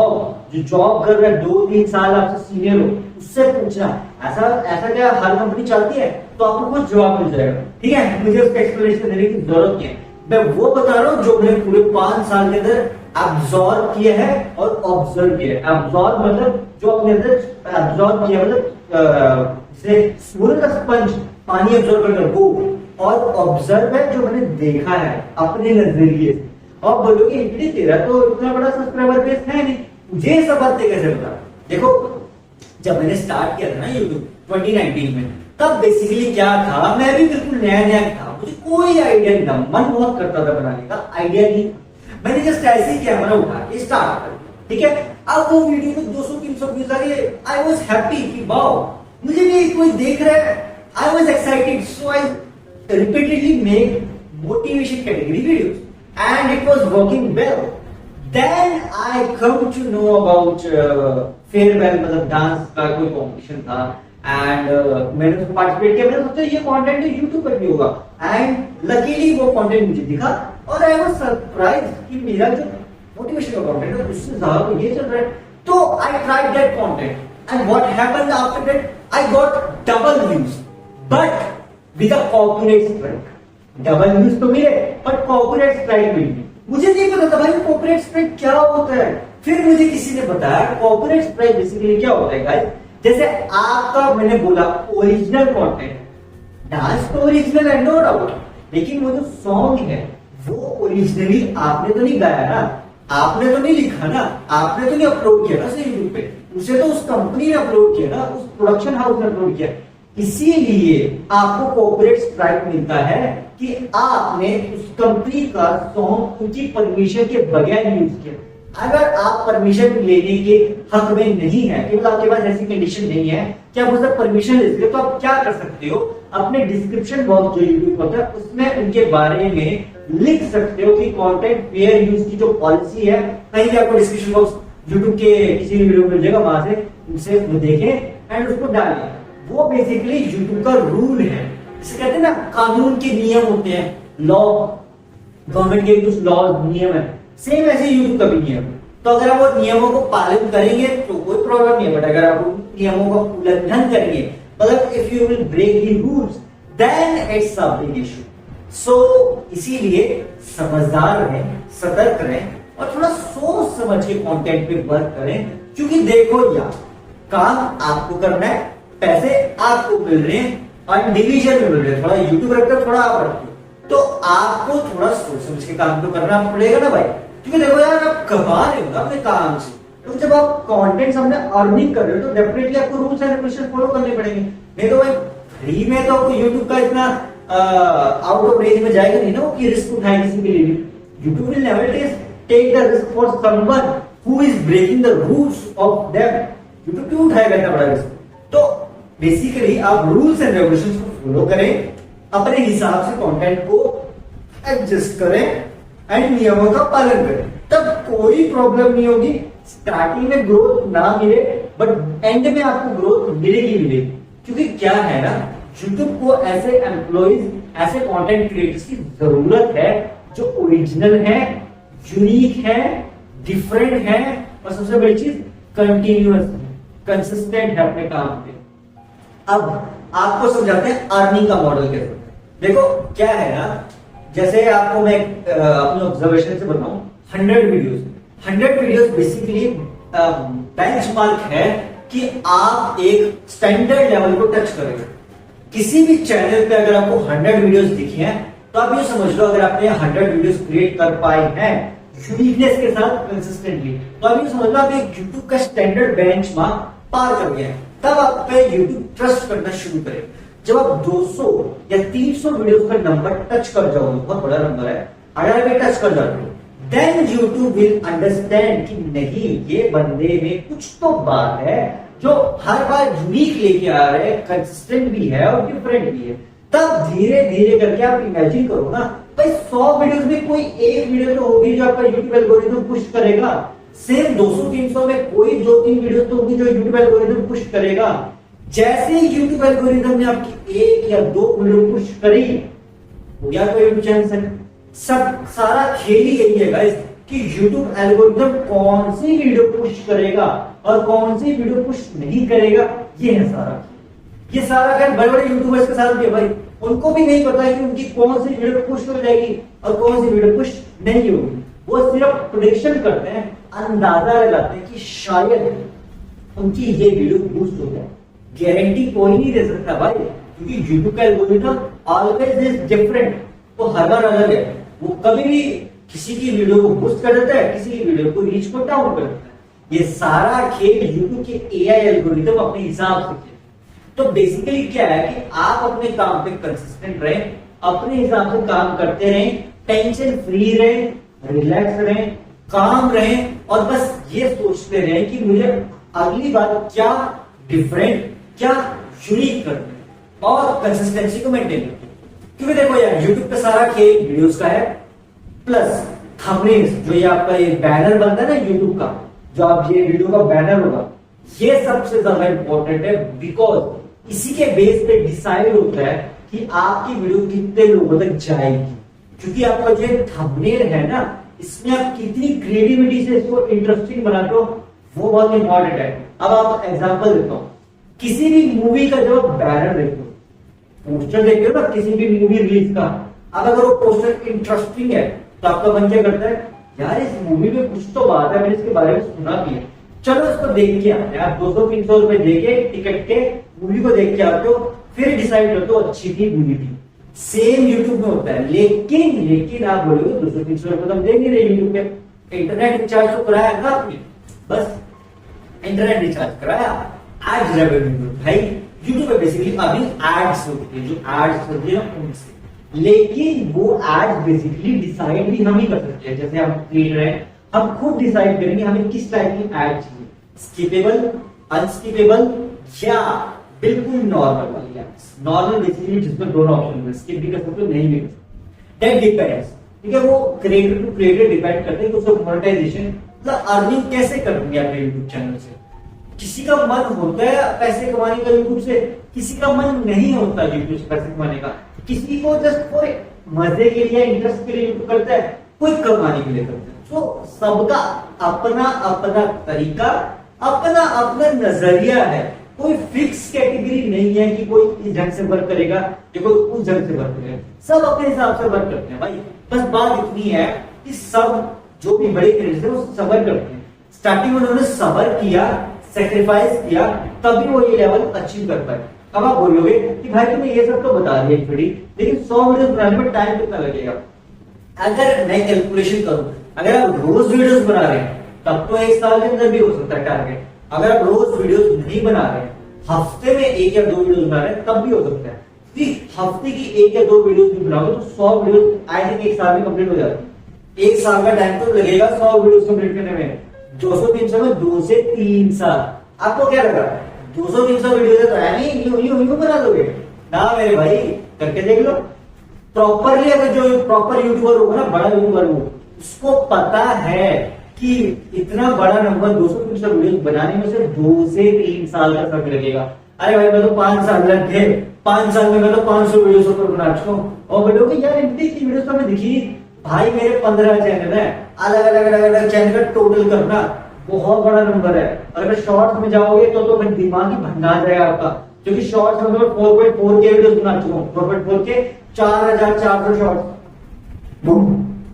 जॉब कर रहा है 2-3 साल आपसे सीनियर हो, उससे पूछना। ऐसा क्या हर कंपनी चाहती है, तो आपको कुछ जवाब मिल जाएगा, ठीक है, मुझे उसका एक्सप्लेनेशन देने की जरूरत नहीं है। मैं वो बता रहा हूँ जो मैंने पूरे 5 साल के अंदर एब्जॉर्ब किया है और ऑब्जर्व किया है। एब्जॉर्ब मतलब जो अपने अंदर एब्जॉर्ब किया, मतलब सूर्य का स्पंज पानी एब्जॉर्ब करता है वो, और ऑब्जर्व है जो मैंने देखा है अपने नजरिए से। और बोलोगे इतनी तेरा तो इतना बड़ा सब्सक्राइबर बेस है नहीं, मुझे सब बातें कैसे बता। देखो जब मैंने स्टार्ट किया था ना यूट्यूब 2019 में, तब बेसिकली क्या था, मैं भी बिल्कुल नया था, मुझे कोई आइडिया नहीं था, मन बहुत करता था बनाने का, आइडिया नहीं। मैंने जस्ट ऐसे ही कैमरा उठा के स्टार्ट कर, ठीक है। अब वो वीडियो में 200-300 व्यूज आ गए, आई वाज हैप्पी कि वाओ, मुझे भी कोई देख रहा है, I was excited, so I repeatedly make motivation category videos and it was working well. Then I came to know about farewell, मतलब डांस का कोई कॉम्पिटिशन था एंड मैंने उसमें पार्टिसिपेट किया। मैंने सोचा ये कंटेंट यूट्यूब पर भी होगा एंड लकीली वो कंटेंट मुझे दिखा और आई वाज सरप्राइज कि मेरा जो मोटिवेशन का कंटेंट है उससे ज्यादा तो ये चल रहा है। तो I tried that content and what happened after that, I got double views but with a copyright strike. Double views तो मिले बट कॉपीराइट स्ट्राइक मिली। मुझे नहीं पता था भाई कॉपीराइट स्ट्राइक क्या होता है। फिर मुझे किसी ने बताया कॉपीराइट स्ट्राइक बेसिकली क्या होता है गाइस, जैसे आपका मैंने बोला ओरिजिनल कंटेंट, डांस तो ओरिजिनल है नो डाउट, लेकिन वो जो सॉन्ग है वो ओरिजिनली आपने तो नहीं गाया ना, आपने तो नहीं लिखा ना, आपने तो नहीं अपलोड किया ना यूट्यूब पे, उसे तो उस कंपनी ने अपलोड किया ना, उस प्रोडक्शन हाउस ने अपलोड किया। इसीलिए आपको कॉपीराइट स्ट्राइक मिलता है कि आपने उस कंपनी का सॉन्ग उनकी परमिशन के बगैर यूज किया। अगर आप परमिशन लेने के हक में नहीं है, केवल आपके पास ऐसी कंडीशन नहीं है कि आप उससे परमिशन ले सकते हो, तो आप क्या कर सकते हो, अपने डिस्क्रिप्शन बॉक्स जो यूट्यूब होता है उसमें उनके बारे में लिख सकते हो कि कंटेंट फेयर यूज की जो पॉलिसी है, कहीं भी आपको डिस्क्रिप्शन बॉक्स यूट्यूब के किसी भी वीडियो मिल जाएगा, वहां से उनसे देखें एंड उसको डालें। वो बेसिकली यूट्यूब का रूल है, जिसे कहते हैं ना कानून के नियम होते हैं, लॉ, गवर्नमेंट के कुछ लॉज नियम है, सेम ऐसे यूट्यूब का भी नियम। तो अगर आप वो नियमों को पालन करेंगे तो कोई प्रॉब्लम नहीं है, बट अगर आप उन नियमों का उल्लंघन करेंगे, मतलब if you will break the rules then it's a big issue. So इसीलिए समझदार रहें, सतर्क रहें और थोड़ा सोच समझ के कंटेंट पे वर्क करें, क्योंकि देखो यार, काम आपको करना है, पैसे आपको मिल रहे हैं और डिवीजन में मिल रहे हैं, थोड़ा यूट्यूब रखते हो, थोड़ा आप रखते हो, तो आपको थोड़ा सोच समझ के काम तो करना पड़ेगा ना भाई। क्योंकि देखो यार, आप कमा रहे हो ना अपने काम से, तो जब आप कंटेंट सामने अर्निंग कर रहे हो तो डेफिनेटली आपको रूल्स एंड रेगुलेशन फॉलो करने पड़ेंगे। नहीं तो भाई फ्री में तो आपको यूट्यूब का इतना आउट ऑफ रेंज में जाएगा नहीं ना कि रिस्क उठाए किसी के लिए भी। YouTube will never take the risk for someone who is breaking the rules of them. YouTube क्यों उठाएगा इतना बड़ा रिस्क? तो बेसिकली आप रूल्स एंड रेगुलेशंस को फॉलो करें, अपने हिसाब से कंटेंट को एडजस्ट करें एंड नियमों का पालन करें, तब कोई प्रॉब्लम नहीं होगी। स्टार्टिंग में ग्रोथ ना मिले बट एंड में आपको ग्रोथ मिलेगी मिलेगी, क्योंकि क्या है ना, यूट्यूब को ऐसे एम्प्लॉइज, ऐसे कंटेंट क्रिएटर्स की जरूरत है जो ओरिजिनल है, यूनिक है, डिफरेंट है और सबसे बड़ी चीज कंटिन्यूअस, कंसिस्टेंट है अपने काम पे। अब आपको समझाते हैं अर्निंग का मॉडल कैसे। देखो क्या है ना, जैसे आपको मैं अपने ऑब्जर्वेशन से बताऊं, 100 वीडियोस बेसिकली बेंचमार्क है कि आप एक स्टैंडर्ड लेवल को टच करेंगे। किसी भी चैनल पे अगर आपको 100 वीडियोस दिखी हैं, तो आप ये समझ लो अगर आपने 100 वीडियोस क्रिएट कर पाए हैं यूनिकनेस के साथ कंसिस्टेंटली, तो आप ये समझ लो आप एक यूट्यूब का स्टैंडर्ड बेंचमार्क पार कर गए हैं। तब आप पे यूट्यूब ट्रस्ट करना शुरू करे। जब आप 200 या 300 वीडियोस का नंबर टच कर जाओगे, बहुत बड़ा नंबर है, अगर आप टच कर जाते हो, देन यूट्यूब विल अंडरस्टैंड कि नहीं, ये बंदे में कुछ तो बात है जो हर बार यूनिक लेके आ रहे हैं, कंसिस्टेंट भी है और डिफरेंट भी है। तब धीरे धीरे करके आप इमेजिन करो ना भाई, 100 वीडियोस में कोई एक वीडियो तो होगी जो आपका यूट्यूब एल्गोरिथम पुश करेगा, सेम 200-300 में कोई 2-3 वीडियो तो होगी जो यूट्यूब एल्गोरिथम पुश करेगा। जैसे ही यूट्यूब एल्गोरिथम ने आपकी 1 या 2 वीडियो पुश करी, हो गया कोई यूट्यूब चैनल। सब सारा खेल ही यही है गाइस कि यूट्यूब एल्गोरिथम कौन सी वीडियो पुश करेगा और कौन सी वीडियो पुश नहीं करेगा, ये है सारा। ये सारा खेल बड़े बड़े यूट्यूबर्स के साथ भी है भाई, उनको भी नहीं पता है कि उनकी कौन सी वीडियो पुश हो जाएगी और कौन सी वीडियो पुश नहीं होगी। वो सिर्फ प्रेडिक्शन करते हैं, अंदाजा लगाते हैं कि शायद उनकी ये वीडियो बूस्ट हो जाए। गारंटी कोई नहीं दे सकता भाई, क्योंकि यूट्यूब का एल्गोरिथम ऑलवेज इज डिफरेंट, वो हर बार अलग है। वो कभी भी किसी की वीडियो को बूस्ट कर देता है, किसी की वीडियो को रीच को डाउन कर देता है। ये सारा खेल यूट्यूब के एआई एल्गोरिथम अपने हिसाब से खेल। तो बेसिकली क्या है कि आप अपने काम पे कंसिस्टेंट रहें, अपने हिसाब से काम करते रहें, टेंशन फ्री रहें, रिलैक्स रहें, काम रहें और बस ये सोचते रहें कि मुझे अगली बार क्या डिफरेंट, क्या यूनिक करना है और कंसिस्टेंसी को मेंटेन करना है। क्योंकि देखो यार, यूट्यूब पे सारा खेल वीडियोस का है, प्लस थंबनेल्स, जो ये आपका ये बैनर बनता है ना यूट्यूब का, जो आप ये वीडियो का बैनर होगा, ये सबसे ज्यादा इंपॉर्टेंट है, बिकॉज इसी के बेस पे डिसाइड होता है कि आपकी वीडियो कितने लोगों तक जाएगी। क्योंकि आपका जो थंबनेल है ना, इसमें आप कितनी क्रिएटिविटी से इसको इंटरेस्टिंग बनाते हो, वो बहुत इंपॉर्टेंट है। अब आप एग्जांपल देता हूं, किसी भी मूवी का जब बैनर देखो, पोस्टर देखते हो ना किसी भी मूवी रिलीज का, अब अगर वो पोस्टर इंटरेस्टिंग है तो आपका मन क्या करता है, यार इस मूवी में कुछ तो बात है, मैंने इसके बारे में सुना भी है, चलो इसको देख के आते हैं। आप 200-300 रुपए देके टिकट के मूवी को देख के आते हो, फिर डिसाइड करते हो अच्छी थी बुरी थी। सेम यूट्यूब में होता है, लेकिन आप बोलोगे 200-300 रुपए तो हम देंगे नहीं यूट्यूब पे, इंटरनेट रिचार्ज तो कराया ना आपने, बस इंटरनेट रिचार्ज कराया, एड्स रेवेन्यू भाई यूट्यूब पे बेसिकली अभी एड्स होती है, जो एड्स होती है ना उनसे। लेकिन वो एड्स बेसिकली डिसाइड भी हम ही कर सकते हैं। जैसे हम क्रिएटर हैं, हम खुद डिसाइड करेंगे हमें किस टाइप की एड चाहिए, स्किपेबल, अनस्किपेबल या बिल्कुल नॉर्मल वाली एड्स। नॉर्मल बेसिकली जिसमें दोनों ऑप्शन है, स्किप भी कर सकते हो, नहीं भी कर सकते, दैट डिपेंड्स। ठीक है, वो क्रिएटर टू क्रिएटर डिपेंड करते हैं कि उसको मोनेटाइजेशन मतलब अर्निंग कैसे करनी है अपने यूट्यूब चैनल से। किसी का मन होता है पैसे कमाने का यूट्यूब से, किसी का मन नहीं होता यूट्यूब से पैसे कमाने का, किसी को जस्ट कोई मजे के लिए इंटरेस्ट के लिए यूट्यूब करता है, कोई कमाने के लिए करता है। तो सबका अपना अपना तरीका, अपना अपना नजरिया है। कोई फिक्स कैटेगरी नहीं है कि कोई इस ढंग से वर्क करेगा या कोई उस ढंग से वर्क करेगा, सब अपने हिसाब से वर्क करते हैं भाई। बस बात इतनी है कि सब जो भी बड़े क्रिएटर्स हैं वो सबर करते हैं। स्टार्टिंग में उन्होंने सबर किया, सेक्रीफाइस किया, तभी वो ये लेवल अचीव कर पाए। अब आप बोलोगे कि भाई तुमने ये सब तो बता दिया थोड़ी, लेकिन 100 वीडियो बनाने में टाइम कितना लगेगा? अगर मैं कैलकुलेशन करूं, अगर आप रोज वीडियोस बना रहे हैं तब तो 1 साल के अंदर भी हो सकता है टारगेट। अगर आप रोज वीडियोस नहीं बना रहे हैं, हफ्ते में 1 या 2 वीडियोस बना रहे हैं, तब भी हो सकता है। हफ्ते की 1 या 2 वीडियोस भी बनाओगे तो 100 वीडियोस आई थिंक 1 साल में कंप्लीट हो जाती है। 1 साल का टाइम तो लगेगा 100 वीडियोस कंप्लीट करने में। 200-300 में 2 से 3 साल। आपको क्या लगा 200-300 वीडियो तो है नहीं, यूं बना दोगे ना मेरे भाई, करके देख लो। प्रॉपरली अगर जो प्रॉपर यूट्यूबर होगा ना, बड़ा यूट्यूबर हो, उसको पता है कि इतना बड़ा नंबर 200-300 वीडियो बनाने में से 2 से 3 साल का समय लगेगा। अरे भाई मैं तो 5 साल लग गए, 5 साल में मैं तो 500 वीडियो ऊपर बना चुका हूँ। और बोलोगे यार इतनी की वीडियो तो हमें दिखी। भाई मेरे 15 चैनल है, अलग अलग चैनल का टोटल करना बहुत बड़ा नंबर है। और अगर शॉर्ट्स में जाओगे तो फिर दिमाग ही भंगा जाएगा आपका, क्योंकि शॉर्ट्स में 4.4 के वीडियो बना चुका हूँ, 4.4 के 4400 शॉर्ट्स।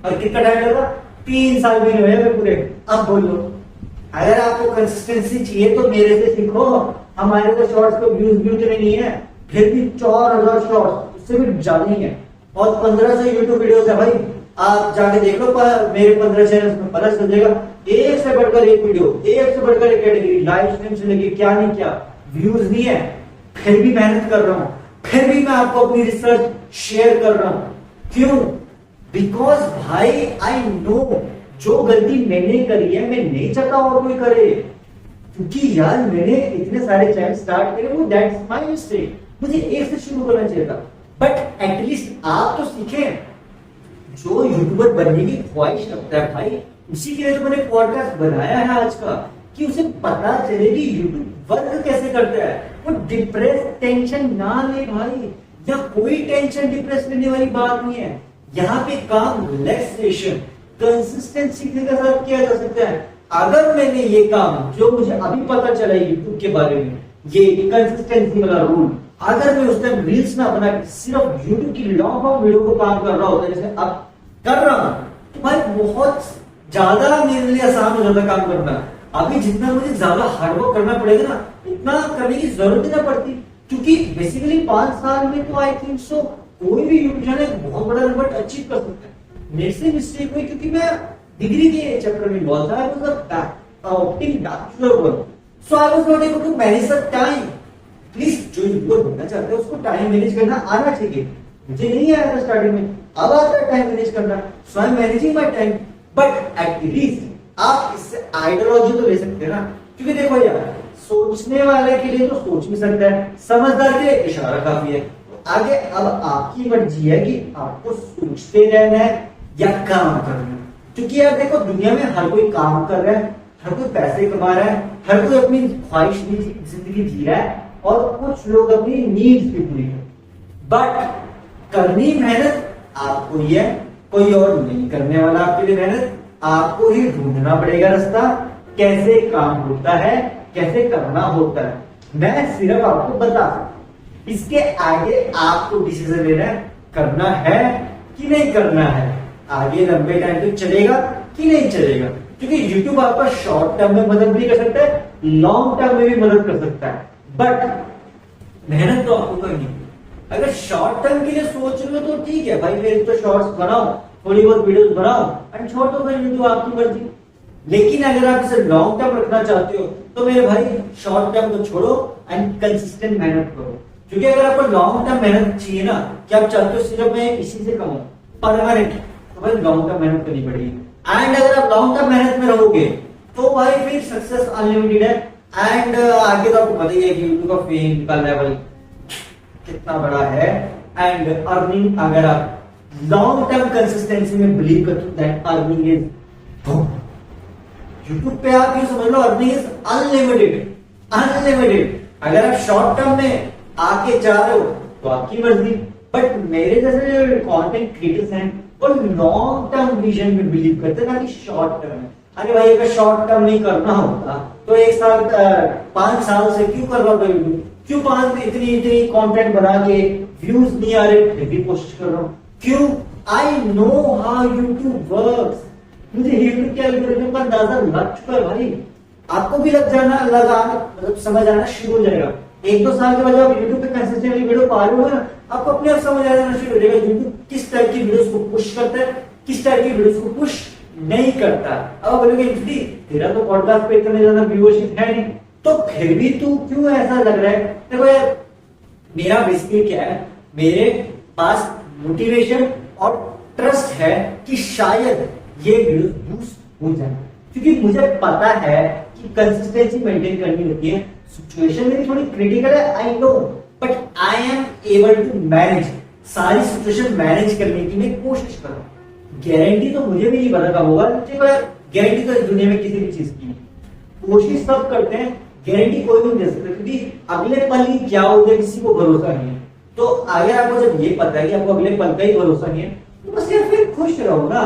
और कितना टाइम लगा? 3 साल भी नहीं हुए पूरे। अब बोलो, अगर आपको कंसिस्टेंसी चाहिए तो मेरे से सीखो। हमारे तो शॉर्ट्स को व्यूज भी उतने नहीं है, फिर भी 4000 शॉर्ट्स, उससे भी ज्यादा ही है। और 1500 यूट्यूब वीडियोस है भाई, आप जाके देख लो मेरे 15 चैनल में, पता चल जाएगा। एक से बढ़कर एक वीडियो, एक से बढ़कर एक कैटेगरी, लाइव स्ट्रीम से लेके क्या नहीं क्या, व्यूज नहीं है, फिर भी मेहनत कर रहा हूं, फिर भी मैं आपको अपनी रिसर्च शेयर कर रहा हूं। क्यों? बिकॉज भाई आई नो जो गलती मैंने करी है मैं नहीं चाहता और कोई करे। क्योंकि यार मैंने इतने सारे चैनल स्टार्ट करे, वो दैट्स माय मिस्टेक। मुझे एक से शुरू करना चाहिए था, बट एटलीस्ट आप तो सीखे। जो यूट्यूबर बनने की ख्वाहिश रखता है भाई, उसी के लिए तो मैंने पॉडकास्ट बनाया है आज का, कि उसे पता चले कि यूट्यूब वर्क कैसे करता है। वो डिप्रेस टेंशन ना ले भाई, या कोई टेंशन डिप्रेस लेने वाली बात नहीं है। यहाँ पे काम रिलैक्सेशन, कंसिस्टेंसी के साथ किया जा सकता है। अगर मैंने ये काम जो मुझे अभी पता चला यूट्यूब के बारे में, ये कंसिस्टेंसी वाला रूल, अगर मैं उस टाइम रील्स ना बना सिर्फ यूट्यूब की लॉन्ग फॉर्म वीडियो को काम कर रहा होता जैसे अब कर रहा हूं, तो भाई बहुत ज्यादा मेरे लिए आसान हो जाता काम करना। अभी जितना मुझे ज्यादा हार्डवर्क करना पड़ेगा ना, इतना करने की जरूरत ही ना पड़ती। क्योंकि बेसिकली 5 साल में तो आई थिंक सो कोई भी यूट्यूब चैनल बहुत बड़ा नंबर अचीव कर सकता है। मेरे से मिस्टेक हुई क्योंकि मैं डिग्री के चक्कर में बहुत था, so I was not able to manage the time. Please जो यूट्यूबर बनना चाहते हैं उसको टाइम मैनेज करना आना चाहिए। मुझे नहीं आया था स्टार्टिंग में, अब आता है टाइम मैनेज करना, so I am managing my time. But at least आप इससे आइडियोलॉजी तो ले सकते हैं ना, क्योंकि देखो यार सोचने वाले के लिए तो सोच भी सकता है, समझदार के लिए इशारा काफी है। आगे अब आपकी मर्जी है कि आपको सोचते रहना है या काम करना है। क्योंकि यार देखो दुनिया में हर कोई काम कर रहा है, हर कोई पैसे कमा रहा है, हर कोई अपनी ख्वाहिश की जिंदगी जी रहा है, और कुछ लोग अपनी नीड्स भी पूरी कर। बट करनी मेहनत आपको ही है, कोई और नहीं करने वाला आपके लिए मेहनत। आपको ही ढूंढना पड़ेगा रास्ता, कैसे काम होता है, कैसे करना होता है। मैं सिर्फ आपको बता सकता, इसके आगे आपको डिसीजन लेना है, करना है कि नहीं करना है, आगे लंबे टाइम तक चलेगा कि नहीं चलेगा। क्योंकि YouTube आपका शॉर्ट टर्म में मदद भी कर सकता है, लॉन्ग टर्म में भी मदद कर सकता है, बट मेहनत तो आपको करनी है। अगर शॉर्ट टर्म के लिए सोच रहे हो तो ठीक है भाई, फिर तो शॉर्ट्स बनाओ, थोड़ी बहुत वीडियोस बनाओ एंड छोड़ दो, फिर यूट्यूब आपकी मर्जी। लेकिन अगर आप इसे लॉन्ग टर्म रखना चाहते हो तो मेरे भाई शॉर्ट टर्म को छोड़ो एंड कंसिस्टेंट मेहनत करो। क्योंकि अगर आपको लॉन्ग टर्म मेहनत चाहिए ना, कि आप चाहते हो सिर्फ मैं इसी से कमाऊं परमानेंट, तो भाई लॉन्ग टर्म मेहनत करनी पड़ेगी। एंड अगर आप लॉन्ग टर्म मेहनत में रहोगे तो भाई फिर सक्सेस अनलिमिटेड है। एंड आगे तो आपको पता ही है कि यूट्यूब का फेम का लेवल कितना बड़ा है। एंड अर्निंग, अगर आप लॉन्ग टर्म कंसिस्टेंसी में बिलीव करते हो दैट अर्निंग इज यूट्यूब पे, आप ये समझ लो अर्निंग इज अनलिमिटेड, अनलिमिटेड। अगर आप शॉर्ट टर्म में आके जा रहे हो तो आपकी मर्जी, बट मेरे जैसे कंटेंट क्रिएटर्स हैं वो लॉन्ग टर्म विजन में बिलीव करते हैं ना कि शॉर्ट टर्म है। अरे भाई अगर शॉर्ट टर्म नहीं करना होता तो 1 साल 5 साल से क्यों कर रहा था यूट्यूब? क्यों 5 इतनी इतनी कंटेंट बना के व्यूज नहीं आ रहे फिर भी कोशिश कर रहा हूँ? क्यों? I know how YouTube works. मुझे यूट्यूब के एल्गोरिथम का अंदाजा लग चुका है भाई। आपको भी लग जाना मतलब समझ आना शुरू हो जाएगा। 1-2 साल के बाद आप यूट्यूब पे कंसिस्टेंटली वीडियो पा रहे हो ना, आपको अपने आप समझ आ जाना शुरू हो जाएगा यूट्यूब किस टाइप की वीडियोस को पुश करता है, किस टाइप की वीडियोस को पुश नहीं करता। अब आप बोलोगे तेरा तो पॉडकास्ट पे इतने ज्यादा व्यूअरशिप है नहीं, तो फिर भी तू क्यों ऐसा लग रहा है? देखो यार, मेरा बेसिकली क्या है, मेरे पास मोटिवेशन और ट्रस्ट है कि शायद ये वीडियो बूस्ट हो जाए, क्योंकि मुझे पता है कि कंसिस्टेंसी मेंटेन करनी होती है। सिचुएशन मेरी थोड़ी क्रिटिकल है, I know, but I am able to manage. सारी सिचुएशन मैनेज करने की मैं कोशिश कर रहा हूँ। गारंटी तो मुझे भी नहीं पता कब होगा, गारंटी तो इस दुनिया में किसी भी चीज की कोशिश सब करते हैं, गारंटी कोई नहीं दे सकता, क्योंकि अगले पल ही क्या हो जाए किसी को भरोसा नहीं है। तो अगर आपको जब ये पता है कि आपको अगले पल का ही भरोसा नहीं है, तो बस यार फिर खुश रहो ना।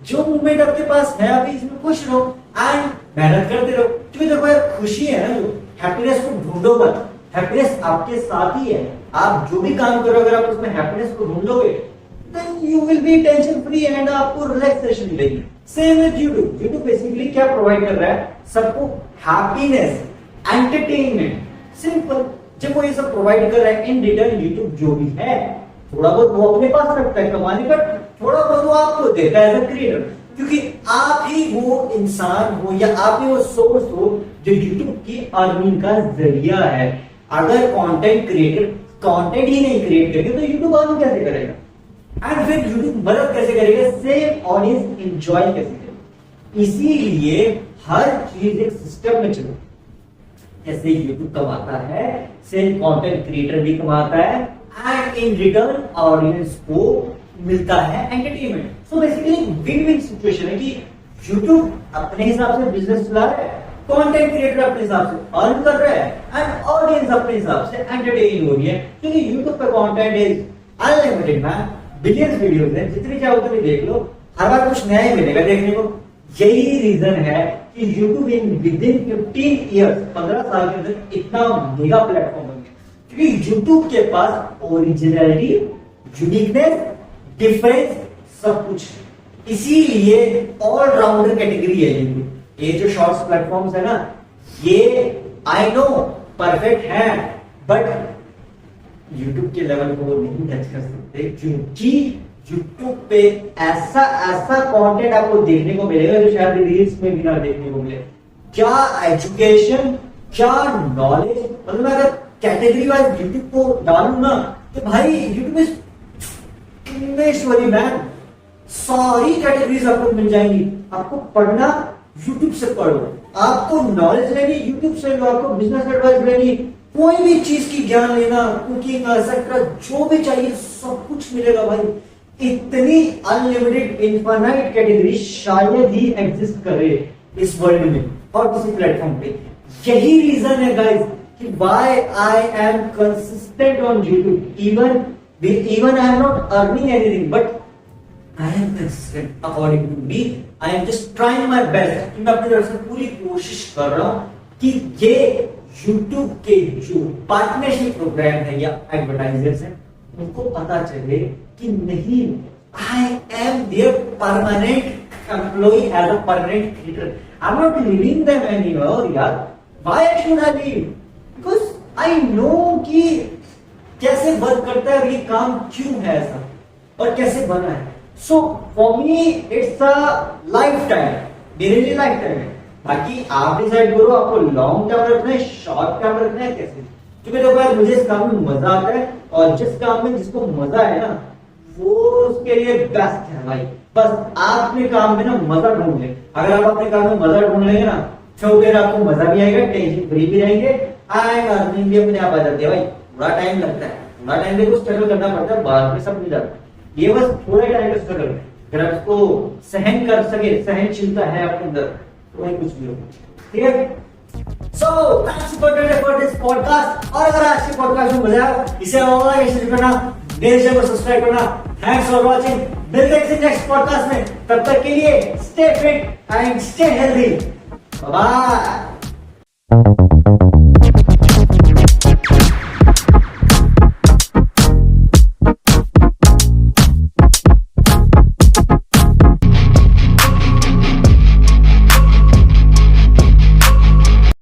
जो मूवमेंट आपके पास है अभी इसमें खुश रहो एंड मेहनत करते रहो। क्योंकि देखो यार, खुशी है ना, जो हैप्पीनेस को ढूंढो मत, हैप्पीनेस आपके साथ ही है। आप जो भी काम करो अगर आप उसमें हैप्पीनेस को ढूंढ लोगे then you will be tension free and आपको रिलैक्सेशन मिलेगी। Same with YouTube. YouTube basically क्या प्रोवाइड कर रहा है सबको? Happiness, entertainment, simple. जब वो ये सब प्रोवाइड कर रहा है, इन रिटर्न यूट्यूब जो भी है थोड़ा बहुत वो अपने पास रखता है कमाने का, थोड़ा बहुत वो आपको देता है एज अ क्रिएटर, क्योंकि आप ही वो इंसान हो या आप ही वो सोर्स हो जो यूट्यूब की अर्निंग का जरिया है। अगर कंटेंट क्रिएटर कंटेंट ही नहीं क्रिएट करेंगे तो यूट्यूब अर्न कैसे करेगा? एंड फिर यूट्यूब मदद कैसे करेगा? सेम ऑडियंस एंजॉय कैसे करेगा? इसीलिए हर चीज एक सिस्टम में चलो। जैसे यूट्यूब कमाता है, सेम कंटेंट क्रिएटर भी कमाता है, एंड इन रिटर्न ऑडियंस को मिलता है entertainment. So basically win win situation है कि यूट्यूब अपने हिसाब से बिजनेस चला रहा है, कंटेंट क्रिएटर अपने हिसाब से अर्न कर रहा है, एंड ऑडियंस अपने हिसाब से एंटरटेन हो रही है। क्योंकि यूट्यूब पे content is unlimited man, billions videos हैं, जितनी चाहो उतनी देख लो, हर बार कुछ नया ही मिलेगा देखने को। यही रीजन है कि यूट्यूब इन विदिन 15 ईयर्स, 15 साल के अंदर इतना मेगा प्लेटफॉर्म बन गया, क्योंकि यूट्यूब के पास ओरिजिनलिटी, यूनिकनेस, डिफरेंस सब कुछ। इसीलिए ऑलराउंडर कैटेगरी है यूट्यूब। ये जो शॉर्ट्स प्लेटफॉर्म्स है ना, ये आई नो परफेक्ट है, बट यूट्यूब के लेवल को नहीं टच कर सकते, क्योंकि यूट्यूब पे ऐसा कंटेंट आपको देखने को मिलेगा जो शायद रील्स में भी ना देखने को मिले। क्या एजुकेशन, क्या नॉलेज, मतलब मैं अगर कैटेगरी वाइज यूट्यूब को डालू ना तो भाई यूट्यूब इज इमेश्वरी मैन। सारी कैटेगरीज आपको मिल जाएंगी। आपको पढ़ना यूट्यूब से पढ़ो, आपको नॉलेज लेनी यूट्यूब से लो, आपको बिजनेस एडवाइस लेनी, कोई भी चीज की ज्ञान लेना, कुकिंग एक्सेट्रा जो भी चाहिए सब कुछ मिलेगा भाई। इतनी अनलिमिटेड इनफाइनाइट कैटेगरी शायद ही एग्जिस्ट करे इस वर्ल्ड में और किसी प्लेटफॉर्म पे। यही रीजन है गाइस कि why I am consistent on YouTube, even I am not earning anything, but I am consistent according to me. I am just trying my best. मैं अपनी तरफ से पूरी कोशिश कर रहा हूँ कि ये YouTube के जो पार्टनरशिप प्रोग्राम है या एडवर्टाइजर्स हैं उनको पता चले कि नहीं, I am their permanent employee as a permanent creator. I'm not leaving them anymore यार. Why should I leave? Because I know कि कैसे वर्क करता है और ये काम क्यों है ऐसा और कैसे बना है। So for me it's a lifetime, मेरे लिए लाइफ टाइम है। बाकी आप डिसाइड करो आपको लॉन्ग टर्म रखना है, शॉर्ट टर्म रखना है, कैसे। क्योंकि देखो यार, मुझे इस काम में मजा आता है और जिस काम में जिसको मजा है ना वो उसके लिए बेस्ट है भाई। बस आप अपने काम में ना मजा ढूंढ ले। अगर आप अपने काम में मजा ढूंढ लेंगे ना, तो फिर आपको मजा भी आएगा, टेंशन फ्री भी रहेंगे, एंड अर्निंग भी अपने आप आ जाती है। भाई थोड़ा टाइम लगता है, थोड़ा टाइम देखो स्ट्रगल करना पड़ता है, बाद में सब मिल जाता है। ये बस थोड़े टाइम का स्ट्रगल है, अगर आप इसको सहन कर सके, सहनशीलता है अपने अंदर, तो वही कुछ भी हो। ठीक है, so thanks for this podcast. और अगर आज के पॉडकास्ट में मजा आया, इसे लाइक करना, मेरे चैनल को सब्सक्राइब करना। थैंक्स फॉर वॉचिंग, मिलते हैं नेक्स्ट पॉडकास्ट में। तब तक के लिए stay fit and stay healthy. Bye bye.